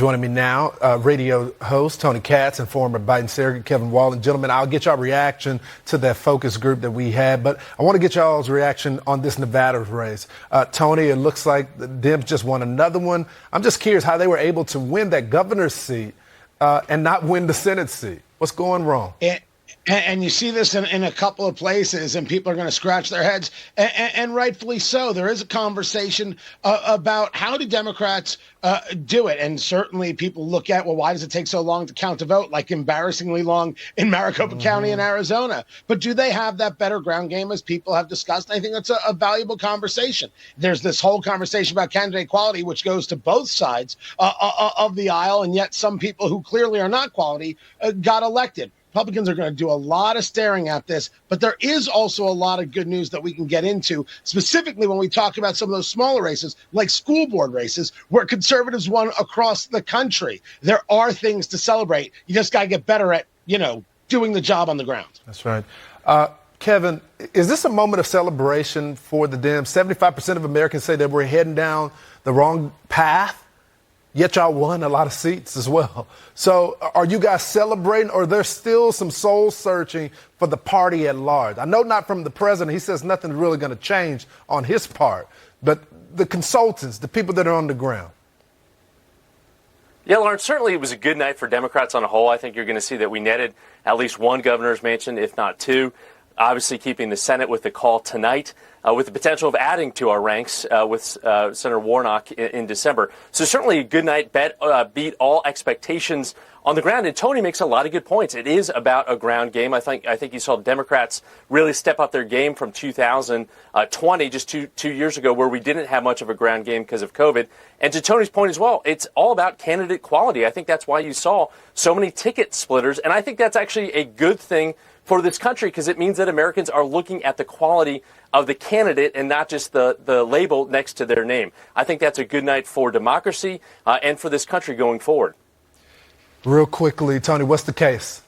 Joining me now, radio host Tony Katz and former Biden surrogate Kevin Wallen. Gentlemen, I'll get y'all reaction to that focus group that we had, but I want to get y'all's reaction on this Nevada race. Tony, it looks like the Dems just won another one. I'm just curious how they were able to win that governor's seat and not win the Senate seat. What's going wrong? And you see this in a couple of places, and people are going to scratch their heads, and rightfully so. There is a conversation about how do Democrats do it, and certainly people look at, well, why does it take so long to count a vote, like embarrassingly long in Maricopa County in Arizona? But do they have that better ground game, as people have discussed? I think that's a valuable conversation. There's this whole conversation about candidate quality, which goes to both sides of the aisle, and yet some people who clearly are not quality got elected. Republicans are going to do a lot of staring at this, but there is also a lot of good news that we can get into, specifically when we talk about some of those smaller races, like school board races, where conservatives won across the country. There are things to celebrate. You just got to get better at, doing the job on the ground. That's right. Kevin, is this a moment of celebration for the Dems? 75% of Americans say that we're heading down the wrong path. Yet y'all won a lot of seats as well. So are you guys celebrating, or there's still some soul searching for the party at large? I know not from the president. He says nothing's really going to change on his part. But the consultants, the people that are on the ground. Yeah, Lawrence, certainly it was a good night for Democrats on a whole. I think you're going to see that we netted at least one governor's mansion, if not two. Obviously keeping the Senate with the call tonight, with the potential of adding to our ranks with Senator Warnock in December. So certainly a good night, beat all expectations on the ground. And Tony makes a lot of good points. It is about a ground game. I think you saw Democrats really step up their game from 2020, just two years ago, where we didn't have much of a ground game because of COVID. And to Tony's point as well, it's all about candidate quality. I think that's why you saw so many ticket splitters. And I think that's actually a good thing for this country, because it means that Americans are looking at the quality of the candidate and not just the label next to their name. I think that's a good night for democracy and for this country going forward. Real quickly, Tony, what's the case?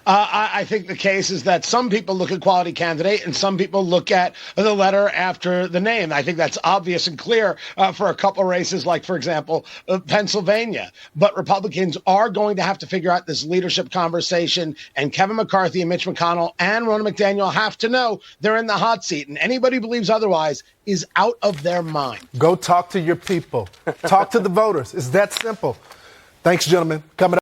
I think the case is that some people look at quality candidate and some people look at the letter after the name. I think that's obvious and clear for a couple of races, like, for example, Pennsylvania. But Republicans are going to have to figure out this leadership conversation, and Kevin McCarthy and Mitch McConnell and Ronna McDaniel have to know they're in the hot seat, and anybody who believes otherwise is out of their mind. Go talk to your people. Talk to the voters. It's that simple. Thanks, gentlemen. Coming up.